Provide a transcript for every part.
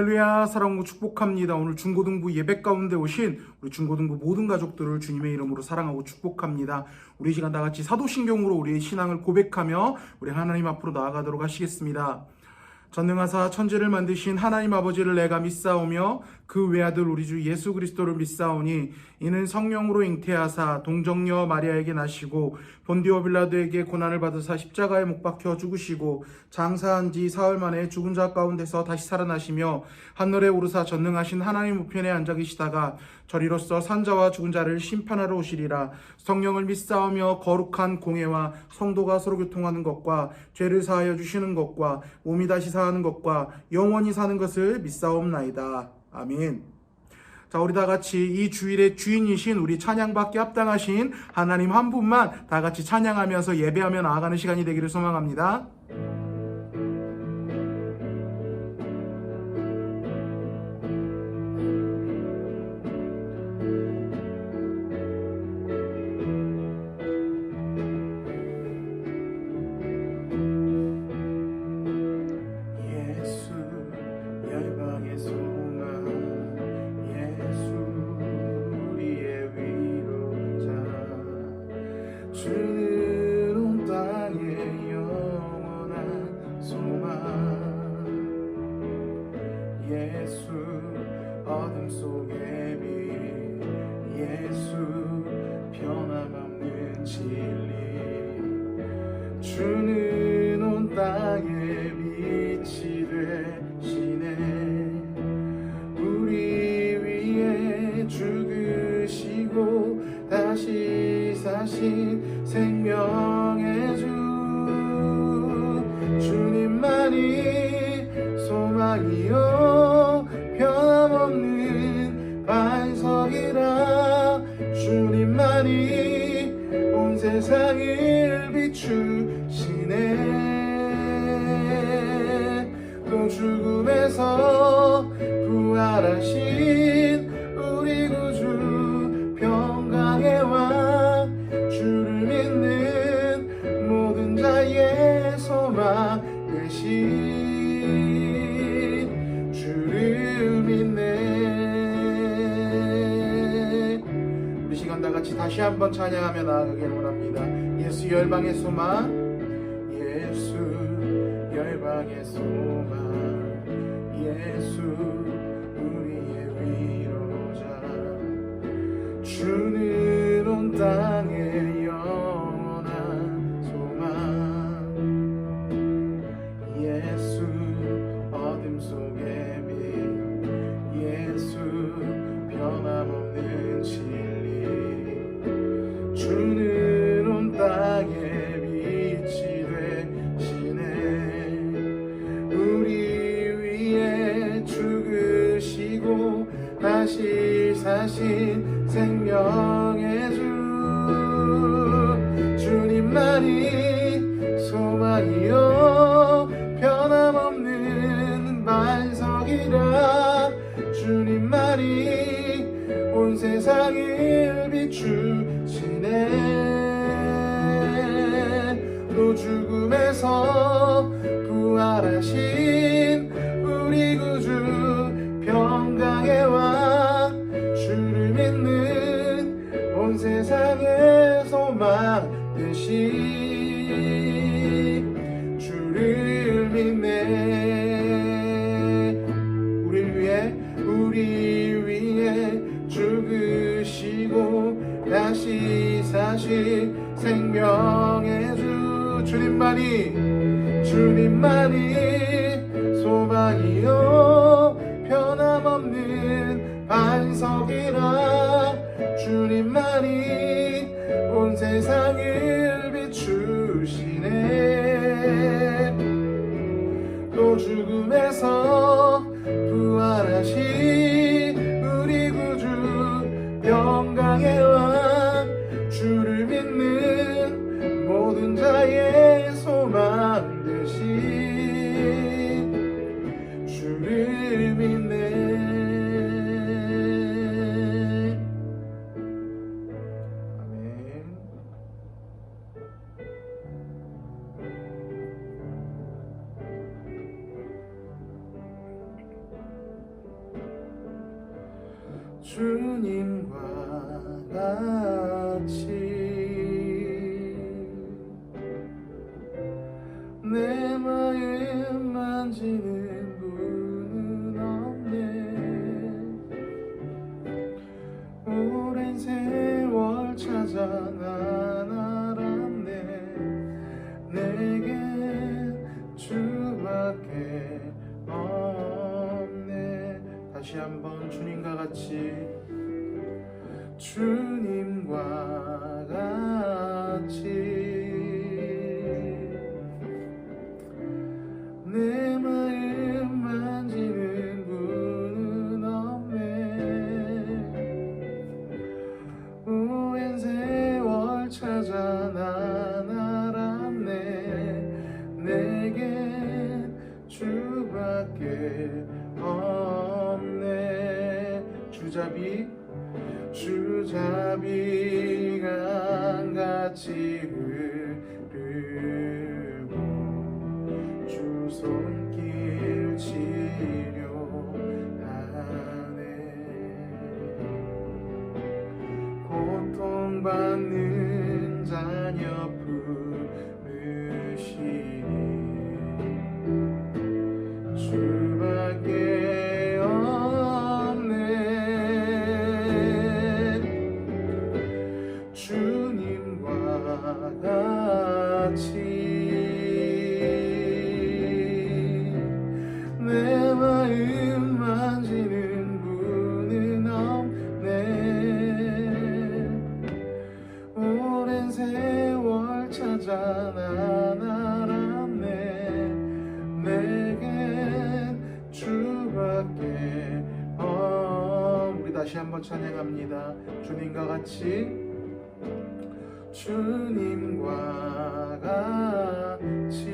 할렐루야, 사랑하고 축복합니다. 오늘 중고등부 예배 가운데 오신 우리 중고등부 모든 가족들을 주님의 이름으로 사랑하고 축복합니다. 우리 이 시간 다 같이 사도신경으로 우리의 신앙을 고백하며 우리 하나님 앞으로 나아가도록 하시겠습니다. 전능하사 천지를 만드신 하나님 아버지를 내가 믿사오며 그 외아들 우리 주 예수 그리스도를 믿사오니 이는 성령으로 잉태하사 동정녀 마리아에게 나시고 본디오 빌라도에게 고난을 받으사 십자가에 못 박혀 죽으시고 장사한 지 사흘 만에 죽은 자 가운데서 다시 살아나시며 하늘에 오르사 전능하신 하나님 우편에 앉아 계시다가 저리로서 산자와 죽은 자를 심판하러 오시리라. 성령을 믿사오며 거룩한 공회와 성도가 서로 교통하는 것과 죄를 사하여 주시는 것과 몸이 다시 사하는 것과 영원히 사는 것을 믿사옵나이다. 아멘. 자, 우리 다 같이 이 주일의 주인이신 우리 찬양받기 합당하신 하나님 한 분만 다 같이 찬양하면서 예배하며 나아가는 시간이 되기를 소망합니다. 주는 온 땅의 영원한 소망 예수 어둠 속의 빛 예수 변함없는 진리 주는 온 땅의 빛이 되시네 우리 위에 죽으시고 다시 사신 생명의 주 주님만이 소망이요 변함없는 반석이라 주님만이 온 세상을 비추시네 또 죽음에서 부활하신 우리 구주 평강의 왕 주를 믿는 모든 자의 소망 되신 주를 믿네. 우리 시간 다 같이 다시 한번 찬양하며 나아가길 원합니다. 예수 열방의 소망 예수 열방의 소망 예수 우리의 위로자 주는 온 땅의 영원한 소망 예수 어둠 속의 빛 예수 변함없는 진리 주는 온 땅의 빛이 되시네 우리 위에 죽으시고 다시 사신 생명의 주 주님만이 소망이요 변함없는 반석이라 주님만이 온 세상을 비추시네 또 죽음에서 부활하신 우리 구주 평강의 왕 주를 믿는 온 세상의 소망 되신 주를 믿네 우리 위에 죽으시고 다시 사신 생명의 주 주님만이 소망이요 변함없는 반석이라 주님만이 온 세상을 비추시네 또 죽음에서 부활하신 우리 구주 영광의 왕 주를 믿는 모든 자의 소망 되신 주를 믿네. 아멘. 주님과 같이 내 마음 만지는 분은 없네. 오랜 세월 찾아 난 알았네. 내겐 주밖에 없네. 다시 한번 주님과 같이 주님과 같이 내 마음 만지는 분은 없네. 오랜 세월 찾아 난 알았네. 내겐 주밖에 없네. 주자비 강같이 흐르고 주 손길 치료하네. 고통받는 자녀 부르시니 주밖에 없네. 주님과 같이 내 마음 만지는 분은 없네. 오랜 세월 찾아 난 알았네. 내겐 주밖에 우리 다시 한번 찬양합니다. 주님과 같이 주님과 같이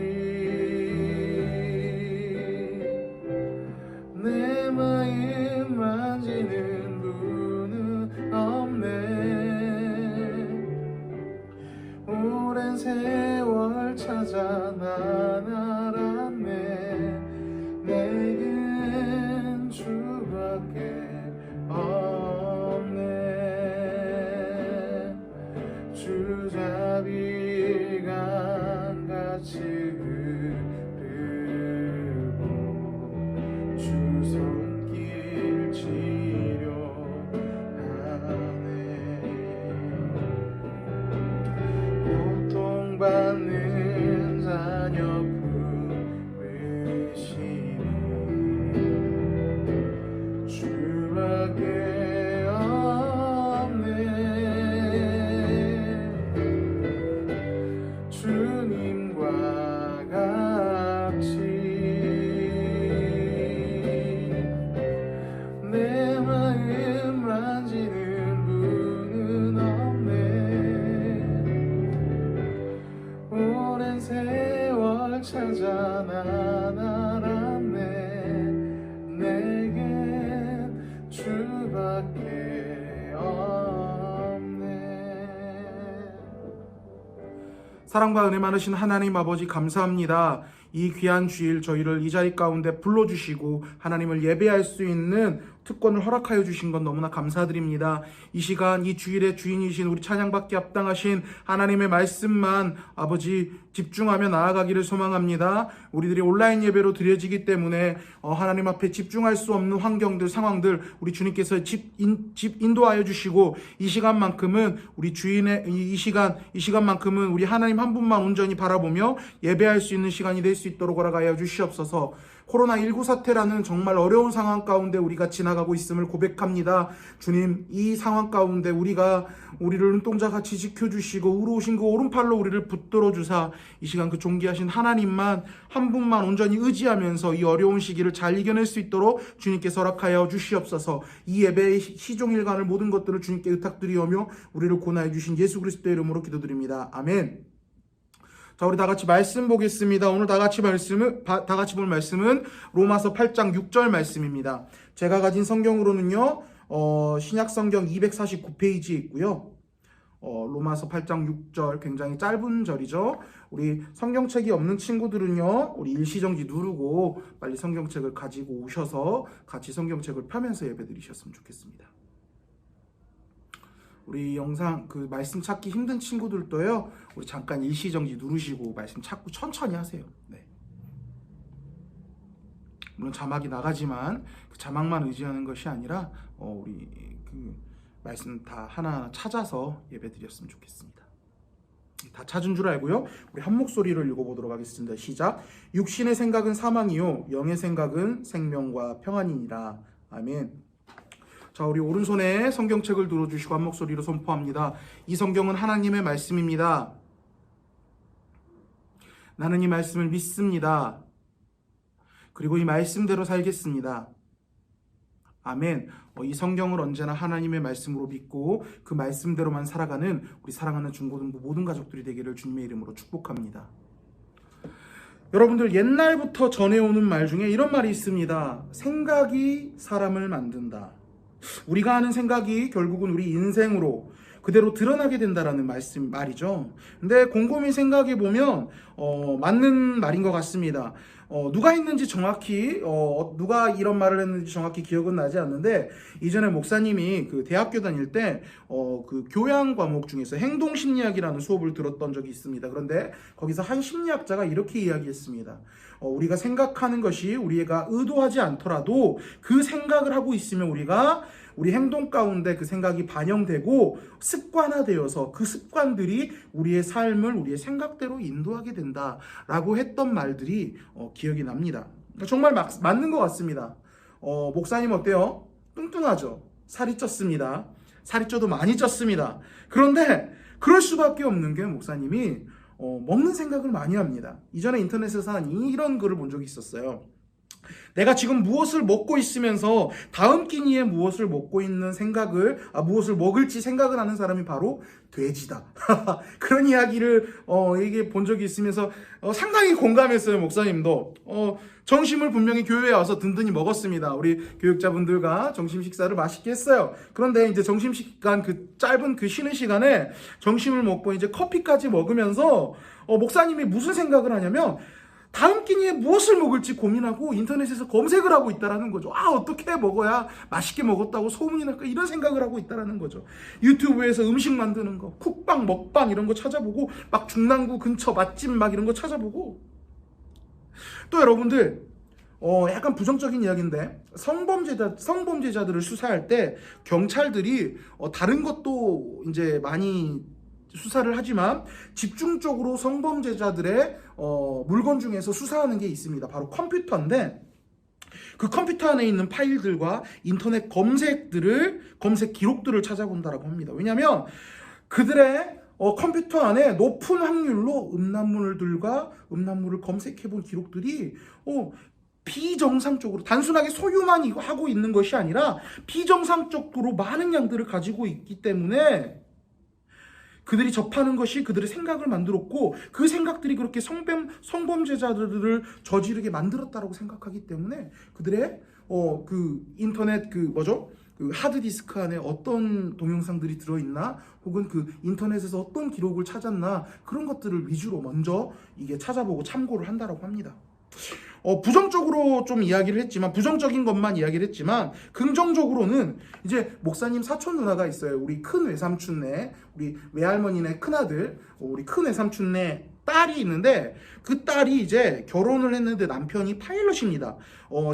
내 마음 만지는 분은 없네. 오랜 세월 찾아 난 알았네. 내겐 주밖에 없네. 주자비 강같이 흐르고 주 손길 치료하네. 고통받는 자녀 부르시니 주밖에 없네. 주님과 같이 내 마음 만지는 분은 없네. 오랜 세월 찾아 난 알았네. 내겐 주밖에 없네. 사랑과 은혜 많으신 하나님 아버지 감사합니다. 이 귀한 주일 저희를 이 자리 가운데 불러주시고 하나님을 예배할 수 있는 특권을 허락하여 주신 건 너무나 감사드립니다. 이 시간 이 주일의 주인이신 우리 찬양받기 합당하신 하나님의 말씀만 아버지 집중하며 나아가기를 소망합니다. 우리들이 온라인 예배로 드려지기 때문에 하나님 앞에 집중할 수 없는 환경들 상황들 우리 주님께서 인도하여 주시고 이 시간만큼은 우리 주인의 이 시간만큼은 우리 하나님 한 분만 온전히 바라보며 예배할 수 있는 시간이 될 수 있도록 허락하여 주시옵소서. 코로나19 사태라는 정말 어려운 상황 가운데 우리가 지나가고 있음을 고백합니다. 주님, 이 상황 가운데 우리를 눈동자같이 지켜주시고 의로우신 그 오른팔로 우리를 붙들어 주사 이 시간 그 존귀하신 하나님만 한 분만 온전히 의지하면서 이 어려운 시기를 잘 이겨낼 수 있도록 주님께서 허락하여 주시옵소서. 이 예배의 시종일관을 모든 것들을 주님께 의탁드리오며 우리를 고나해 주신 예수 그리스도의 이름으로 기도드립니다. 아멘. 자, 우리 다 같이 말씀 보겠습니다. 오늘 다 같이 볼 말씀은 로마서 8장 6절 말씀입니다. 제가 가진 성경으로는요, 신약 성경 249페이지에 있고요. 로마서 8장 6절 굉장히 짧은 절이죠. 우리 성경책이 없는 친구들은요, 우리 일시정지 누르고 빨리 성경책을 가지고 오셔서 같이 성경책을 펴면서 예배 드리셨으면 좋겠습니다. 우리 영상 그 말씀 찾기 힘든 친구들도요, 우리 잠깐 일시정지 누르시고 말씀 찾고 천천히 하세요. 네. 물론 자막이 나가지만 그 자막만 의지하는 것이 아니라 우리 그 말씀 다 하나하나 찾아서 예배 드렸으면 좋겠습니다. 다 찾은 줄 알고요. 우리 한 목소리를 읽어보도록 하겠습니다. 시작. 육신의 생각은 사망이요 영의 생각은 생명과 평안이니라. 아멘. 자, 우리 오른손에 성경책을 들어주시고 한 목소리로 선포합니다. 이 성경은 하나님의 말씀입니다. 나는 이 말씀을 믿습니다. 그리고 이 말씀대로 살겠습니다. 아멘. 이 성경을 언제나 하나님의 말씀으로 믿고 그 말씀대로만 살아가는 우리 사랑하는 중고등부 모든 가족들이 되기를 주님의 이름으로 축복합니다. 여러분들, 옛날부터 전해오는 말 중에 이런 말이 있습니다. 생각이 사람을 만든다. 우리가 하는 생각이 결국은 우리 인생으로 그대로 드러나게 된다라는 말이죠. 근데 곰곰이 생각해 보면 맞는 말인 것 같습니다. 누가 했는지 정확히 누가 이런 말을 했는지 정확히 기억은 나지 않는데, 이전에 목사님이 그 대학교 다닐 때 그 교양 과목 중에서 행동심리학이라는 수업을 들었던 적이 있습니다. 그런데 거기서 한 심리학자가 이렇게 이야기했습니다. 우리가 생각하는 것이 우리가 의도하지 않더라도 그 생각을 하고 있으면 우리 행동 가운데 그 생각이 반영되고 습관화되어서 그 습관들이 우리의 삶을 우리의 생각대로 인도하게 된다라고 했던 말들이 기억이 납니다. 정말 맞는 것 같습니다. 목사님 어때요? 뚱뚱하죠? 살이 쪘습니다. 살이 쪄도 많이 쪘습니다. 그런데 그럴 수밖에 없는 게 목사님이 먹는 생각을 많이 합니다. 이전에 인터넷에서 한 이런 글을 본 적이 있었어요. 내가 지금 무엇을 먹고 있으면서 다음 끼니에 무엇을 먹고 있는 무엇을 먹을지 생각을 하는 사람이 바로 돼지다. 그런 이야기를 이게 본 적이 있으면서 상당히 공감했어요. 목사님도 점심을 분명히 교회에 와서 든든히 먹었습니다. 우리 교육자분들과 점심 식사를 맛있게 했어요. 그런데 이제 점심시간 그 짧은 그 쉬는 시간에 점심을 먹고 이제 커피까지 먹으면서 목사님이 무슨 생각을 하냐면 다음 끼니에 무엇을 먹을지 고민하고 인터넷에서 검색을 하고 있다라는 거죠. 어떻게 먹어야 맛있게 먹었다고 소문이 날까, 이런 생각을 하고 있다라는 거죠. 유튜브에서 음식 만드는 거, 쿡방, 먹방 이런 거 찾아보고, 막 중랑구 근처 맛집 막 이런 거 찾아보고. 또 여러분들, 약간 부정적인 이야기인데, 성범죄자들을 수사할 때 경찰들이 다른 것도 이제 많이 수사를 하지만 집중적으로 성범죄자들의 물건 중에서 수사하는 게 있습니다. 바로 컴퓨터인데, 그 컴퓨터 안에 있는 파일들과 인터넷 검색 기록들을 찾아본다라고 합니다. 왜냐하면 그들의 컴퓨터 안에 높은 확률로 음란물을 검색해본 기록들이 비정상적으로, 단순하게 소유만 하고 있는 것이 아니라 비정상적으로 많은 양들을 가지고 있기 때문에 그들이 접하는 것이 그들의 생각을 만들었고, 그 생각들이 그렇게 성범죄자들을 저지르게 만들었다라고 생각하기 때문에 그들의 그 인터넷 그 하드디스크 안에 어떤 동영상들이 들어있나, 혹은 그 인터넷에서 어떤 기록을 찾았나, 그런 것들을 위주로 먼저 이게 찾아보고 참고를 한다라고 합니다. 부정적으로 좀 이야기를 했지만, 부정적인 것만 이야기를 했지만, 긍정적으로는 이제 목사님 사촌 누나가 있어요. 우리 큰 외삼촌네, 우리 외할머니네 큰아들, 우리 큰 외삼촌네 딸이 있는데, 그 딸이 이제 결혼을 했는데 남편이 파일럿입니다.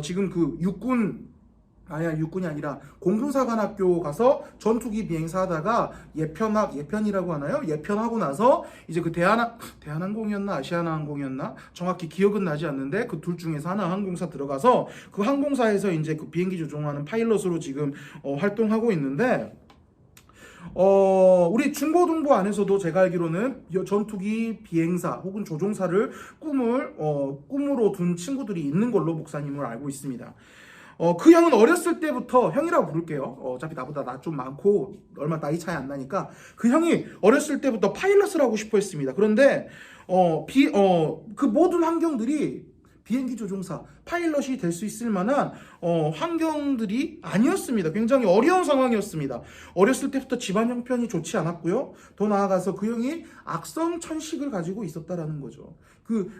지금 그 육군이 아니라 공군사관학교 가서 전투기 비행사 하다가 예편이라고 하나요? 예편하고 나서 이제 그 대한항공이었나 아시아나항공이었나 정확히 기억은 나지 않는데, 그 둘 중에서 하나 항공사 들어가서 그 항공사에서 이제 그 비행기 조종하는 파일럿으로 지금 활동하고 있는데, 우리 중고등부 안에서도 제가 알기로는 전투기 비행사 혹은 조종사를 꿈으로 둔 친구들이 있는 걸로 목사님을 알고 있습니다. 그 형은 어렸을 때부터, 형이라고 부를게요. 어차피 나보다 나 좀 많고 얼마 나이 차이 안 나니까, 그 형이 어렸을 때부터 파일럿을 하고 싶어 했습니다. 그런데 그 모든 환경들이 비행기 조종사, 파일럿이 될 수 있을 만한 환경들이 아니었습니다. 굉장히 어려운 상황이었습니다. 어렸을 때부터 집안 형편이 좋지 않았고요. 더 나아가서 그 형이 악성 천식을 가지고 있었다라는 거죠.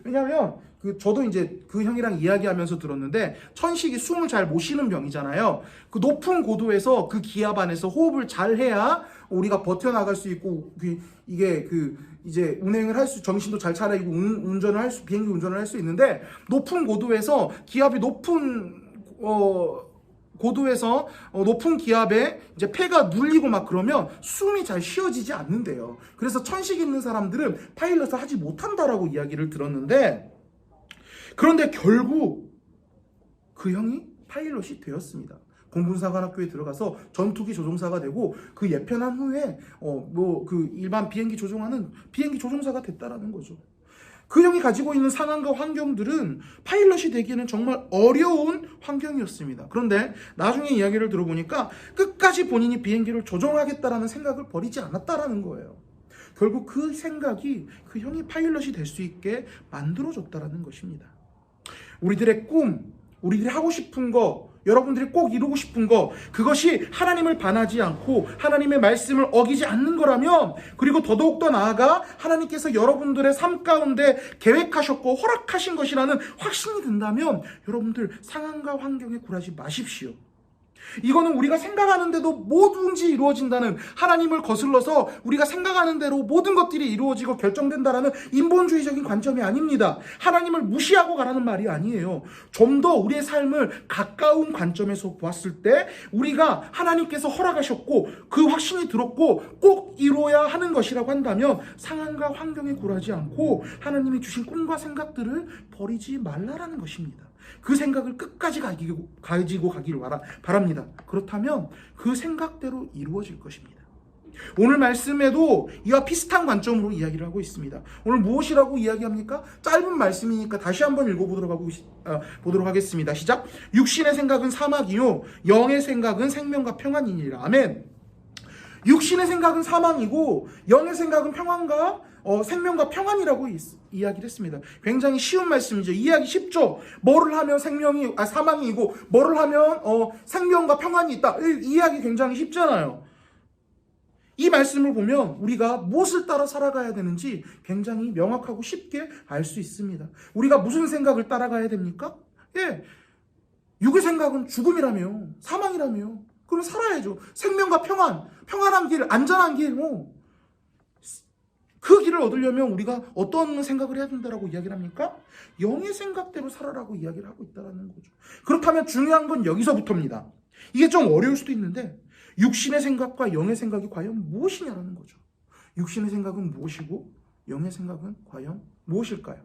왜냐하면 저도 이제 그 형이랑 이야기하면서 들었는데, 천식이 숨을 잘 못 쉬는 병이잖아요. 그 높은 고도에서 그 기압 안에서 호흡을 잘 해야 우리가 버텨나갈 수 있고, 이게 이제 운행을 할 수, 정신도 잘 차리고 운전을 할 수, 비행기 운전을 할 수 있는데, 높은 고도에서 기압이 높은 고도에서 높은 기압에 이제 폐가 눌리고 막 그러면 숨이 잘 쉬어지지 않는데요. 그래서 천식 있는 사람들은 파일럿을 하지 못한다라고 이야기를 들었는데, 그런데 결국 그 형이 파일럿이 되었습니다. 공군사관학교에 들어가서 전투기 조종사가 되고, 그 예편한 후에 일반 비행기 조종하는 비행기 조종사가 됐다라는 거죠. 그 형이 가지고 있는 상황과 환경들은 파일럿이 되기에는 정말 어려운 환경이었습니다. 그런데 나중에 이야기를 들어보니까 끝까지 본인이 비행기를 조종하겠다라는 생각을 버리지 않았다라는 거예요. 결국 그 생각이 그 형이 파일럿이 될 수 있게 만들어줬다라는 것입니다. 우리들의 꿈, 우리들이 하고 싶은 거, 여러분들이 꼭 이루고 싶은 거, 그것이 하나님을 반하지 않고 하나님의 말씀을 어기지 않는 거라면, 그리고 더더욱 더 나아가 하나님께서 여러분들의 삶 가운데 계획하셨고 허락하신 것이라는 확신이 든다면, 여러분들 상황과 환경에 굴하지 마십시오. 이거는 우리가 생각하는 대로 뭐든지 이루어진다는, 하나님을 거슬러서 우리가 생각하는 대로 모든 것들이 이루어지고 결정된다라는 인본주의적인 관점이 아닙니다. 하나님을 무시하고 가라는 말이 아니에요. 좀 더 우리의 삶을 가까운 관점에서 보았을 때, 우리가 하나님께서 허락하셨고 그 확신이 들었고 꼭 이루어야 하는 것이라고 한다면, 상황과 환경에 굴하지 않고 하나님이 주신 꿈과 생각들을 버리지 말라라는 것입니다. 그 생각을 끝까지 가지고 가기를 바랍니다. 그렇다면 그 생각대로 이루어질 것입니다. 오늘 말씀에도 이와 비슷한 관점으로 이야기를 하고 있습니다. 오늘 무엇이라고 이야기합니까? 짧은 말씀이니까 다시 한번 보도록 하겠습니다. 시작. 육신의 생각은 사막이요 영의 생각은 생명과 평안이니라. 아멘. 육신의 생각은 사망이고 영의 생각은 평안과 생명과 평안이라고 이야기를 했습니다. 굉장히 쉬운 말씀이죠. 이해하기 쉽죠. 뭐를 하면 사망이고 뭐를 하면 생명과 평안이 있다. 이해하기 굉장히 쉽잖아요. 이 말씀을 보면 우리가 무엇을 따라 살아가야 되는지 굉장히 명확하고 쉽게 알 수 있습니다. 우리가 무슨 생각을 따라가야 됩니까? 육의 생각은 죽음이라며, 사망이라며. 그럼 살아야죠. 생명과 평안한 길, 안전한 길, 그 길을 얻으려면 우리가 어떤 생각을 해야 된다라고 이야기를 합니까? 영의 생각대로 살아라고 이야기를 하고 있다는 거죠. 그렇다면 중요한 건 여기서부터입니다. 이게 좀 어려울 수도 있는데, 육신의 생각과 영의 생각이 과연 무엇이냐라는 거죠. 육신의 생각은 무엇이고 영의 생각은 과연 무엇일까요?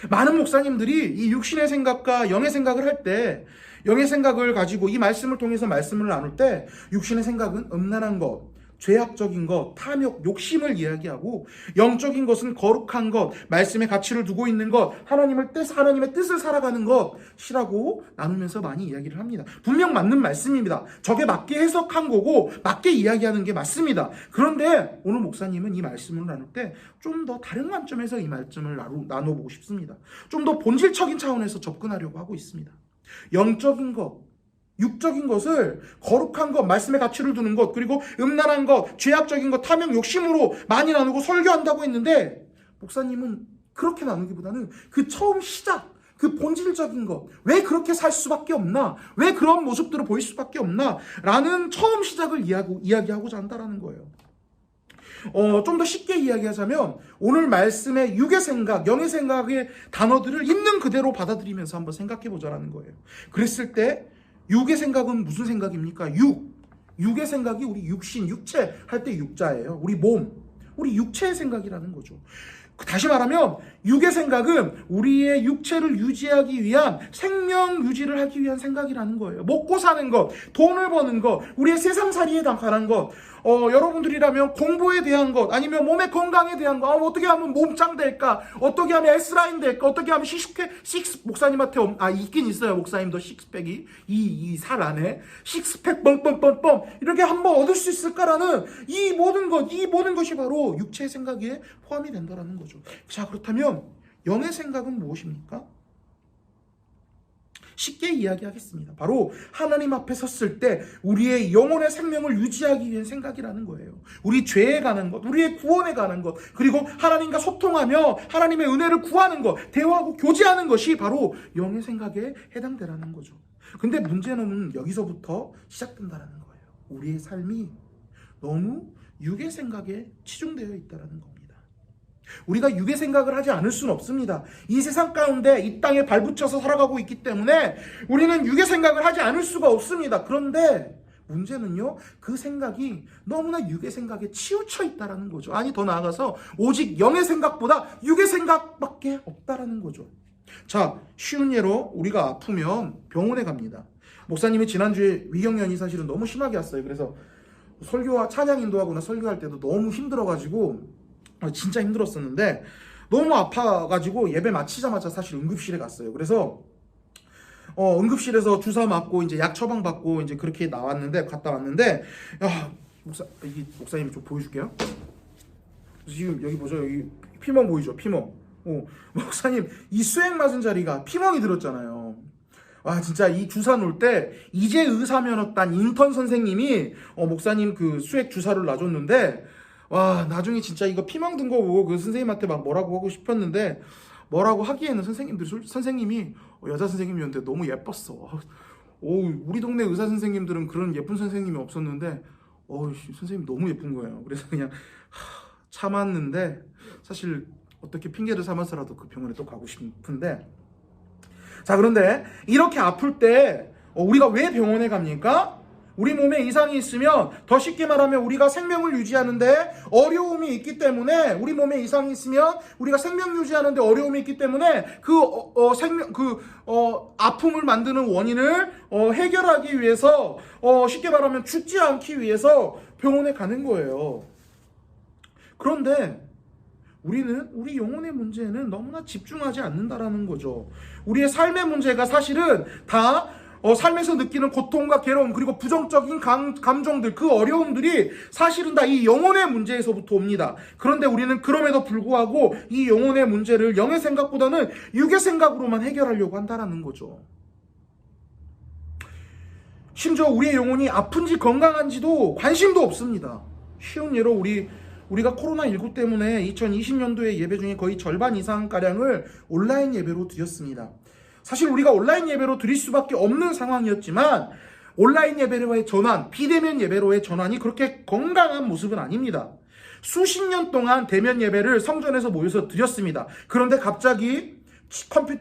많은 목사님들이 이 육신의 생각과 영의 생각을 할 때, 영의 생각을 가지고 이 말씀을 통해서 말씀을 나눌 때, 육신의 생각은 음란한 것, 죄악적인 것, 탐욕, 욕심을 이야기하고, 영적인 것은 거룩한 것, 말씀의 가치를 두고 있는 것, 하나님의 뜻을 살아가는 것이라고 나누면서 많이 이야기를 합니다. 분명 맞는 말씀입니다. 저게 맞게 해석한 거고 맞게 이야기하는 게 맞습니다. 그런데 오늘 목사님은 이 말씀을 나눌 때 좀 더 다른 관점에서 이 말씀을 나눠보고 싶습니다. 좀 더 본질적인 차원에서 접근하려고 하고 있습니다. 영적인 것, 육적인 것을 거룩한 것, 말씀의 가치를 두는 것, 그리고 음란한 것, 죄악적인 것, 탐욕, 욕심으로 많이 나누고 설교한다고 했는데, 목사님은 그렇게 나누기보다는 그 처음 시작, 그 본질적인 것, 왜 그렇게 살 수밖에 없나, 왜 그런 모습들을 보일 수밖에 없나 라는 처음 시작을 이야기하고자 한다는 거예요. 좀 더 쉽게 이야기하자면, 오늘 말씀의 육의 생각, 영의 생각의 단어들을 있는 그대로 받아들이면서 한번 생각해 보자라는 거예요. 그랬을 때 육의 생각은 무슨 생각입니까? 육의 생각이 우리 육신, 육체 할 때 육자예요. 우리 몸, 우리 육체의 생각이라는 거죠. 다시 말하면 육의 생각은 우리의 육체를 유지하기 위한, 생명 유지를 하기 위한 생각이라는 거예요. 먹고 사는 것, 돈을 버는 것, 우리의 세상살이에 관한 것, 여러분들이라면 공부에 대한 것, 아니면 몸의 건강에 대한 것, 어떻게 하면 몸짱 될까, 어떻게 하면 S라인 될까, 어떻게 하면 목사님한테 있긴 있어요. 목사님도 식스팩이 이 살 안에 식스팩 뻥뻥뻥뻥 이렇게 한번 얻을 수 있을까라는 이 모든 것이 바로 육체의 생각에 포함이 된다는 거죠. 자, 그렇다면 영의 생각은 무엇입니까? 쉽게 이야기하겠습니다. 바로 하나님 앞에 섰을 때 우리의 영혼의 생명을 유지하기 위한 생각이라는 거예요. 우리 죄에 관한 것, 우리의 구원에 관한 것, 그리고 하나님과 소통하며 하나님의 은혜를 구하는 것, 대화하고 교제하는 것이 바로 영의 생각에 해당되라는 거죠. 근데 문제는 여기서부터 시작된다는 거예요. 우리의 삶이 너무 육의 생각에 치중되어 있다는 겁니다. 우리가 육의 생각을 하지 않을 수는 없습니다. 이 세상 가운데 이 땅에 발붙여서 살아가고 있기 때문에 우리는 육의 생각을 하지 않을 수가 없습니다. 그런데 문제는요, 그 생각이 너무나 육의 생각에 치우쳐 있다는 거죠. 아니, 더 나아가서 오직 영의 생각보다 육의 생각밖에 없다는 거죠. 자, 쉬운 예로 우리가 아프면 병원에 갑니다. 목사님이 지난주에 위경련이 사실은 너무 심하게 왔어요. 그래서 설교와 찬양 인도하거나 설교할 때도 너무 힘들어가지고 진짜 힘들었었는데, 너무 아파가지고 예배 마치자마자 사실 응급실에 갔어요. 그래서 응급실에서 주사 맞고 이제 약 처방 받고 이제 그렇게 갔다 왔는데, 야, 목사님이 좀 보여줄게요. 지금 여기 보죠. 여기 피멍 보이죠? 피멍. 목사님 이 수액 맞은 자리가 피멍이 들었잖아요. 와, 진짜 이 주사 놓을 때 이제 의사 면허 딴 인턴 선생님이 목사님 그 수액 주사를 놔줬는데, 와, 나중에 진짜 이거 피멍 든 거 보고 그 선생님한테 막 뭐라고 하고 싶었는데, 뭐라고 하기에는 선생님이 여자 선생님이었는데 너무 예뻤어. 우리 동네 의사 선생님들은 그런 예쁜 선생님이 없었는데 선생님 너무 예쁜 거예요. 그래서 그냥 참았는데, 사실 어떻게 핑계를 삼아서라도 그 병원에 또 가고 싶은데, 자, 그런데 이렇게 아플 때 우리가 왜 병원에 갑니까? 우리 몸에 이상이 있으면, 더 쉽게 말하면 우리가 생명을 유지하는데 어려움이 있기 때문에, 우리 몸에 이상이 있으면 우리가 생명 유지하는데 어려움이 있기 때문에 아픔을 만드는 원인을 해결하기 위해서, 쉽게 말하면 죽지 않기 위해서 병원에 가는 거예요. 그런데 우리는 우리 영혼의 문제에는 너무나 집중하지 않는다라는 거죠. 우리의 삶의 문제가 사실은 다 삶에서 느끼는 고통과 괴로움, 그리고 부정적인 감정들, 그 어려움들이 사실은 다 이 영혼의 문제에서부터 옵니다. 그런데 우리는 그럼에도 불구하고 이 영혼의 문제를 영의 생각보다는 육의 생각으로만 해결하려고 한다는 거죠. 심지어 우리의 영혼이 아픈지 건강한지도 관심도 없습니다. 쉬운 예로 우리가 코로나19 때문에 2020년도에 예배 중에 거의 절반 이상가량을 온라인 예배로 드렸습니다. 사실 우리가 온라인 예배로 드릴 수밖에 없는 상황이었지만, 온라인 예배로의 전환, 비대면 예배로의 전환이 그렇게 건강한 모습은 아닙니다. 수십 년 동안 대면 예배를 성전에서 모여서 드렸습니다. 그런데 갑자기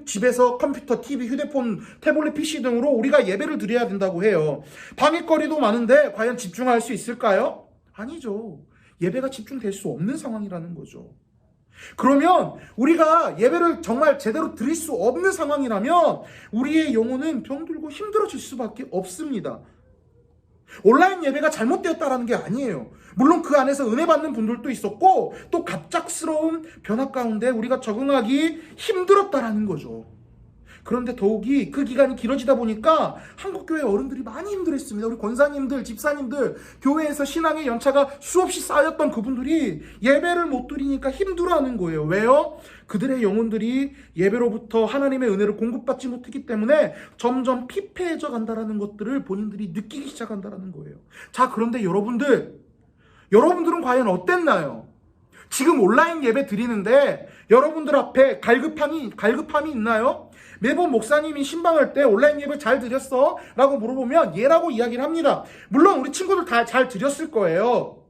집에서 컴퓨터, TV, 휴대폰, 태블릿, PC 등으로 우리가 예배를 드려야 된다고 해요. 방해거리도 많은데 과연 집중할 수 있을까요? 아니죠. 예배가 집중될 수 없는 상황이라는 거죠. 그러면 우리가 예배를 정말 제대로 드릴 수 없는 상황이라면 우리의 영혼은 병들고 힘들어질 수밖에 없습니다. 온라인 예배가 잘못되었다라는 게 아니에요. 물론 그 안에서 은혜 받는 분들도 있었고, 또 갑작스러운 변화 가운데 우리가 적응하기 힘들었다라는 거죠. 그런데 더욱이 그 기간이 길어지다 보니까 한국교회 어른들이 많이 힘들었습니다. 우리 권사님들, 집사님들, 교회에서 신앙의 연차가 수없이 쌓였던 그분들이 예배를 못 드리니까 힘들어하는 거예요. 왜요? 그들의 영혼들이 예배로부터 하나님의 은혜를 공급받지 못했기 때문에 점점 피폐해져 간다는 것들을 본인들이 느끼기 시작한다는 거예요. 자, 그런데 여러분들은 과연 어땠나요? 지금 온라인 예배 드리는데 여러분들 앞에 갈급함이 있나요? 매번 목사님이 신방할 때 온라인 예배 잘 드렸어? 라고 물어보면 예라고 이야기를 합니다. 물론 우리 친구들 다 잘 드렸을 거예요.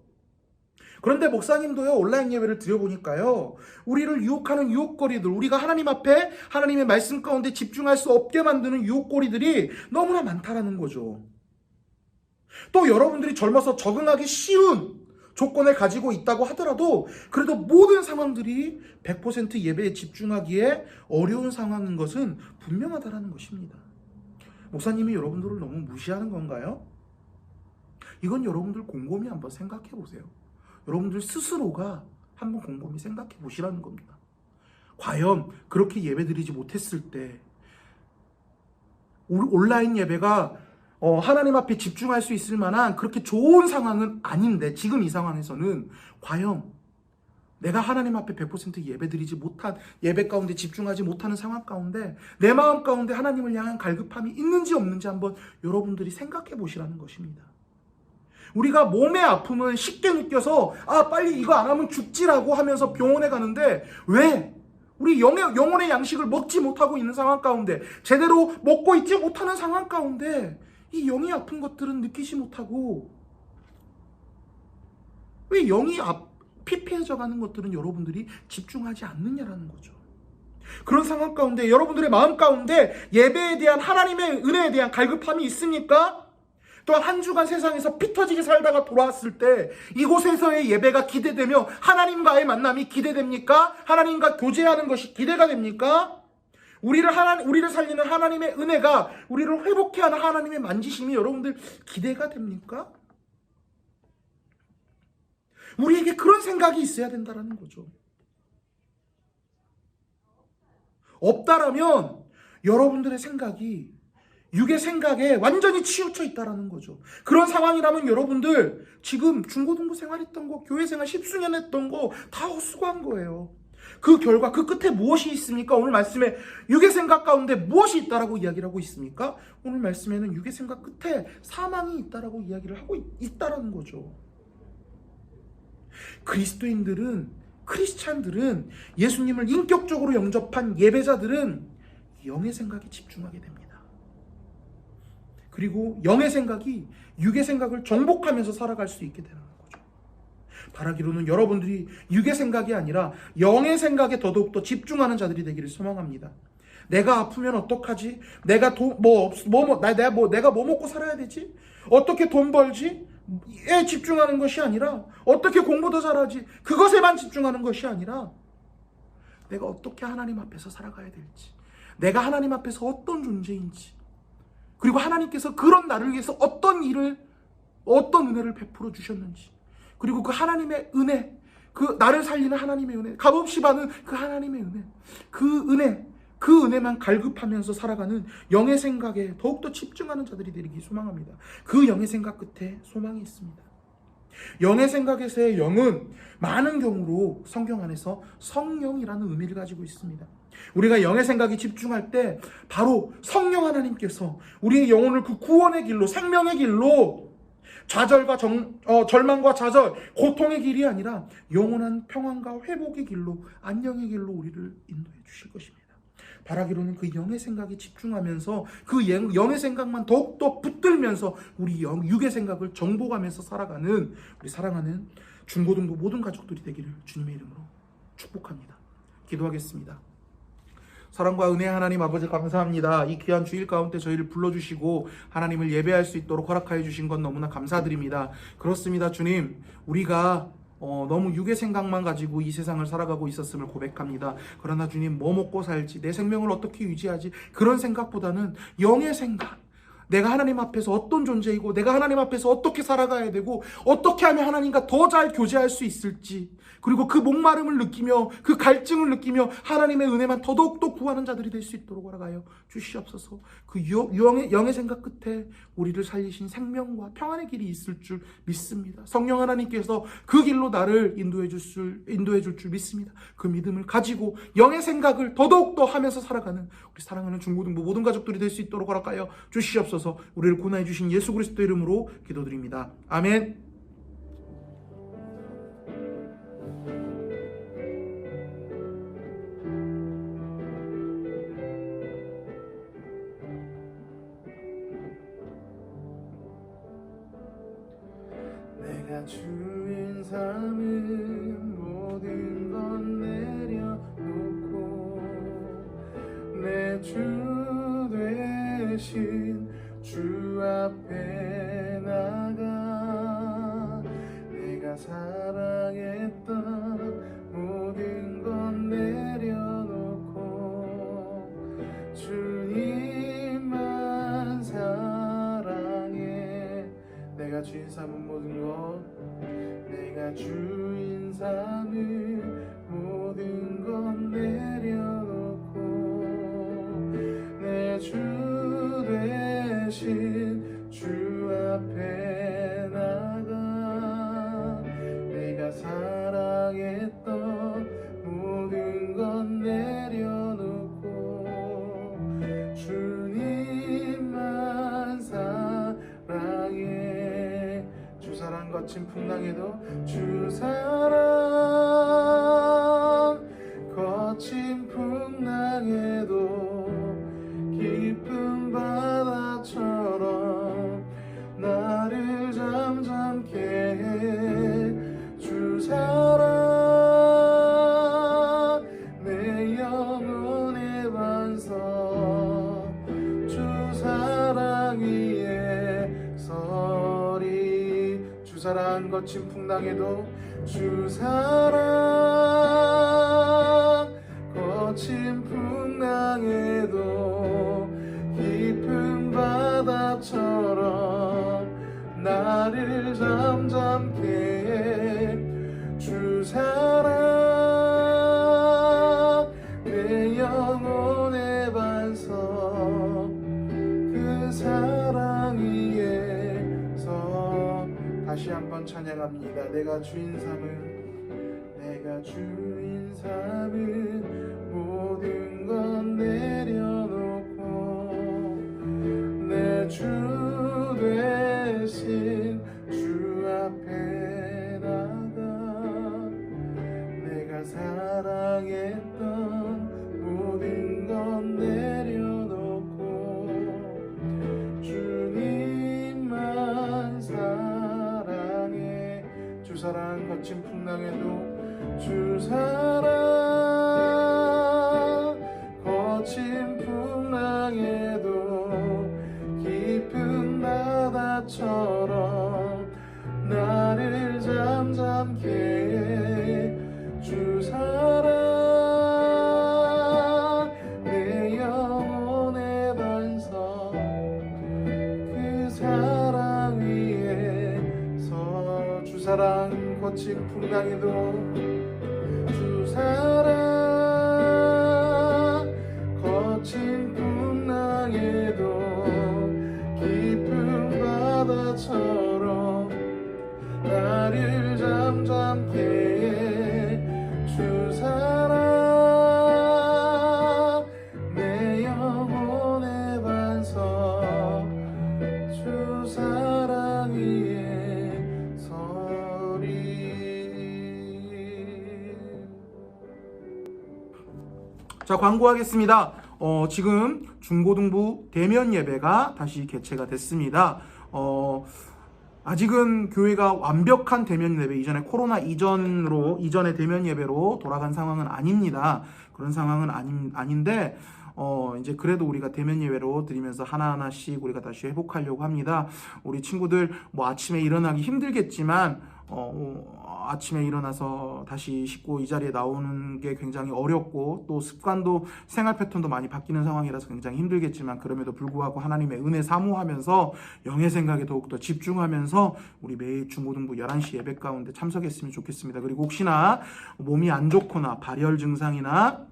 그런데 목사님도요, 온라인 예배를 드려보니까요, 우리를 유혹하는 유혹거리들, 우리가 하나님 앞에 하나님의 말씀 가운데 집중할 수 없게 만드는 유혹거리들이 너무나 많다라는 거죠. 또 여러분들이 젊어서 적응하기 쉬운 조건을 가지고 있다고 하더라도 그래도 모든 상황들이 100% 예배에 집중하기에 어려운 상황인 것은 분명하다는 것입니다. 목사님이 여러분들을 너무 무시하는 건가요? 이건 여러분들 곰곰이 한번 생각해 보세요. 여러분들 스스로가 한번 곰곰이 생각해 보시라는 겁니다. 과연 그렇게 예배드리지 못했을 때 온라인 예배가 하나님 앞에 집중할 수 있을 만한 그렇게 좋은 상황은 아닌데, 지금 이 상황에서는 과연 내가 하나님 앞에 100% 예배드리지 못한, 예배 가운데 집중하지 못하는 상황 가운데 내 마음 가운데 하나님을 향한 갈급함이 있는지 없는지 한번 여러분들이 생각해 보시라는 것입니다. 우리가 몸의 아픔을 쉽게 느껴서 빨리 이거 안 하면 죽지라고 하면서 병원에 가는데, 왜? 우리 영혼의 양식을 먹지 못하고 있는 상황 가운데, 제대로 먹고 있지 못하는 상황 가운데 이 영이 아픈 것들은 느끼지 못하고 왜 영이 피폐해져 가는 것들은 여러분들이 집중하지 않느냐라는 거죠. 그런 상황 가운데 여러분들의 마음 가운데 예배에 대한 하나님의 은혜에 대한 갈급함이 있습니까? 또한 한 주간 세상에서 피 터지게 살다가 돌아왔을 때 이곳에서의 예배가 기대되며 하나님과의 만남이 기대됩니까? 하나님과 교제하는 것이 기대가 됩니까? 우리를 살리는 하나님의 은혜가, 우리를 회복케 하는 하나님의 만지심이 여러분들 기대가 됩니까? 우리에게 그런 생각이 있어야 된다는 거죠. 없다라면 여러분들의 생각이 육의 생각에 완전히 치우쳐 있다는 거죠. 그런 상황이라면 여러분들 지금 중고등부 생활했던 거, 교회 생활 10수년 했던 거 다 헛수고한 거예요. 그 결과, 그 끝에 무엇이 있습니까? 오늘 말씀에 육의 생각 가운데 무엇이 있다라고 이야기를 하고 있습니까? 오늘 말씀에는 육의 생각 끝에 사망이 있다라고 이야기를 하고 있다라는 거죠. 크리스찬들은 예수님을 인격적으로 영접한 예배자들은 영의 생각에 집중하게 됩니다. 그리고 영의 생각이 육의 생각을 정복하면서 살아갈 수 있게 되는 거죠. 바라기로는 여러분들이 육의 생각이 아니라 영의 생각에 더더욱더 집중하는 자들이 되기를 소망합니다. 내가 아프면 어떡하지? 내가 뭐 먹고 살아야 되지? 어떻게 돈 벌지? 에 집중하는 것이 아니라 어떻게 공부 더 잘하지? 그것에만 집중하는 것이 아니라 내가 어떻게 하나님 앞에서 살아가야 될지, 내가 하나님 앞에서 어떤 존재인지, 그리고 하나님께서 그런 나를 위해서 어떤 은혜를 베풀어 주셨는지, 그리고 그 하나님의 은혜, 그 나를 살리는 하나님의 은혜, 값없이 받은 그 하나님의 은혜, 그 은혜만 갈급하면서 살아가는 영의 생각에 더욱더 집중하는 자들이 되기 소망합니다. 그 영의 생각 끝에 소망이 있습니다. 영의 생각에서의 영은 많은 경우로 성경 안에서 성령이라는 의미를 가지고 있습니다. 우리가 영의 생각에 집중할 때 바로 성령 하나님께서 우리의 영혼을 그 구원의 길로, 생명의 길로, 좌절과 절망과 좌절, 고통의 길이 아니라 영원한 평안과 회복의 길로, 안녕의 길로 우리를 인도해 주실 것입니다. 바라기로는 그 영의 생각에 집중하면서 그 영의 생각만 더욱더 붙들면서 우리 육의 생각을 정복하면서 살아가는 우리 사랑하는 중고등부 모든 가족들이 되기를 주님의 이름으로 축복합니다. 기도하겠습니다. 사랑과 은혜 하나님 아버지 감사합니다. 이 귀한 주일 가운데 저희를 불러주시고 하나님을 예배할 수 있도록 허락하여 주신 건 너무나 감사드립니다. 그렇습니다. 주님, 우리가 너무 육의 생각만 가지고 이 세상을 살아가고 있었음을 고백합니다. 그러나 주님, 뭐 먹고 살지, 내 생명을 어떻게 유지하지, 그런 생각보다는 영의 생각, 내가 하나님 앞에서 어떤 존재이고 내가 하나님 앞에서 어떻게 살아가야 되고 어떻게 하면 하나님과 더 잘 교제할 수 있을지, 그리고 그 목마름을 느끼며 그 갈증을 느끼며 하나님의 은혜만 더더욱더 구하는 자들이 될 수 있도록 허락하여 주시옵소서. 그 영의 생각 끝에 우리를 살리신 생명과 평안의 길이 있을 줄 믿습니다. 성령 하나님께서 그 길로 나를 인도해 줄 줄 믿습니다. 그 믿음을 가지고 영의 생각을 더더욱더 하면서 살아가는 우리 사랑하는 중고등부 모든 가족들이 될 수 있도록 허락하여 주시옵소서. 우리를 구원해 주신 예수 그리스도 이름으로 기도드립니다. 아멘. 내가 주인 삼은 모든 건 내려놓고 내 주 되신 주 앞에 나가 내가 사랑했던 모든 건 내려놓고 주님만 사랑해. 내가 주인 삼은 모든 것, 내가 주인 삼은 모든 건 내려놓고 내 주 대신 주 앞에 나가 내가 사랑했던 모든 건 내려놓고 주님만 사랑해. 주 사랑 거친 풍랑에도 주 사랑 거친 풍랑에도 깊은 바다처럼 나를 잠잠케 해. 주 거친 풍랑에도 주 사랑 거친 풍랑에도 깊은 바다처럼 나를 잠잠케 해 주 사랑 내 영혼의 반석 그 사랑 위에서 다시 한번 찬양합니다. 내가 주인 삼은 모든 건 내려놓고 내 주 대신 주 앞에 나가 내가 사랑했던 모든 건 내려놓고 주님만 사랑해 주 사랑 거친 풍랑에도 주 사랑 거친 풍랑에도 깊은 바다처럼 나를 잠잠케 해 주 사랑 내 영혼의 반석 그 사랑 위에서 주 사랑 거친 풍랑에도 주 사랑 거친 풍랑에도 깊은 바다처럼 나를 잠잠케 해 주 사랑 내 영혼의 반석 주 사랑 위에 서리. 자, 광고하겠습니다. 지금 중고등부 대면 예배가 다시 개최가 됐습니다. 아직은 교회가 완벽한 대면 예배, 이전에 코로나 이전의 대면 예배로 돌아간 상황은 아닙니다. 그런 상황은 아닌데, 이제 그래도 우리가 대면 예배로 드리면서 하나하나씩 우리가 다시 회복하려고 합니다. 우리 친구들 뭐 아침에 일어나기 힘들겠지만, 아침에 일어나서 다시 씻고 이 자리에 나오는 게 굉장히 어렵고 또 습관도 생활 패턴도 많이 바뀌는 상황이라서 굉장히 힘들겠지만 그럼에도 불구하고 하나님의 은혜 사모하면서 영의 생각에 더욱더 집중하면서 우리 매일 중고등부 11시 예배 가운데 참석했으면 좋겠습니다. 그리고 혹시나 몸이 안 좋거나 발열 증상이나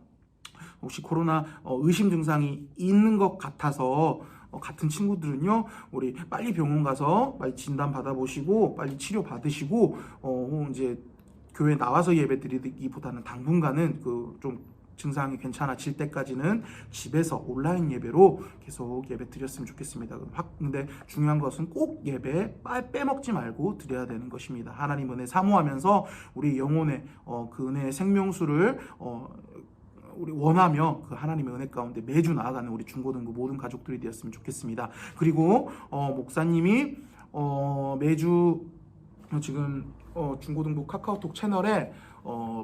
혹시 코로나 의심 증상이 있는 것 같아서 같은 친구들은요, 우리 빨리 병원 가서 빨리 진단 받아보시고 빨리 치료 받으시고 이제 교회 나와서 예배 드리기보다는 당분간은 그 좀 증상이 괜찮아질 때까지는 집에서 온라인 예배로 계속 예배 드렸으면 좋겠습니다. 근데 중요한 것은 꼭 예배 빼먹지 말고 드려야 되는 것입니다. 하나님 은혜 사모하면서 우리 영혼의 그 은혜의 생명수를 우리 원하며 그 하나님의 은혜 가운데 매주 나아가는 우리 중고등부 모든 가족들이 되었으면 좋겠습니다. 그리고 목사님이 매주 지금 중고등부 카카오톡 채널에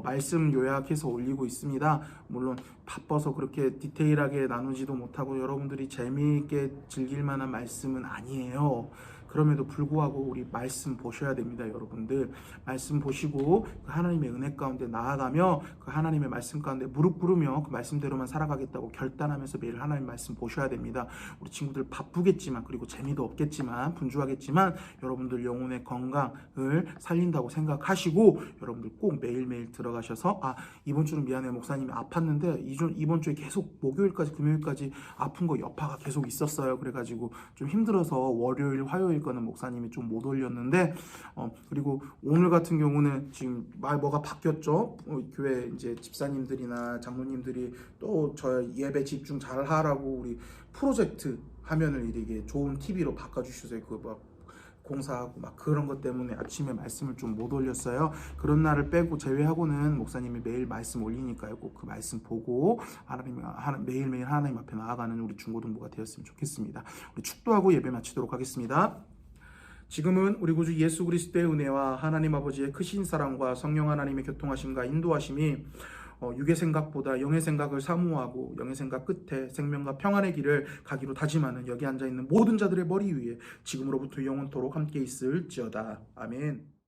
말씀 요약해서 올리고 있습니다. 물론 바빠서 그렇게 디테일하게 나누지도 못하고 여러분들이 재미있게 즐길 만한 말씀은 아니에요. 그럼에도 불구하고 우리 말씀 보셔야 됩니다. 여러분들 말씀 보시고 그 하나님의 은혜 가운데 나아가며 그 하나님의 말씀 가운데 무릎 꿇으며 그 말씀대로만 살아가겠다고 결단하면서 매일 하나님 말씀 보셔야 됩니다. 우리 친구들 바쁘겠지만 그리고 재미도 없겠지만 분주하겠지만 여러분들 영혼의 건강을 살린다고 생각하시고 여러분들 꼭 매일매일 들어가셔서 이번 주는 미안해요 목사님이 아팠는데 이번 주에 계속 목요일까지 금요일까지 아픈 거 여파가 계속 있었어요. 그래가지고 좀 힘들어서 월요일 화요일 거는 목사님이 좀 못 올렸는데 그리고 오늘 같은 경우는 지금 뭐가 바뀌었죠. 교회 이제 집사님들이나 장로님들이 또 저 예배 집중 잘 하라고 우리 프로젝트 화면을 이렇게 좋은 TV로 바꿔주셔서 막 공사하고 막 그런 것 때문에 아침에 말씀을 좀 못 올렸어요. 그런 날을 빼고 제외하고는 목사님이 매일 말씀 올리니까요. 꼭 그 말씀 보고 매일매일 하나님 앞에 나아가는 우리 중고등부가 되었으면 좋겠습니다. 우리 축도하고 예배 마치도록 하겠습니다. 지금은 우리 구주 예수 그리스도의 은혜와 하나님 아버지의 크신 사랑과 성령 하나님의 교통하심과 인도하심이 육의 생각보다 영의 생각을 사모하고 영의 생각 끝에 생명과 평안의 길을 가기로 다짐하는 여기 앉아있는 모든 자들의 머리 위에 지금으로부터 영원토록 함께 있을지어다. 아멘.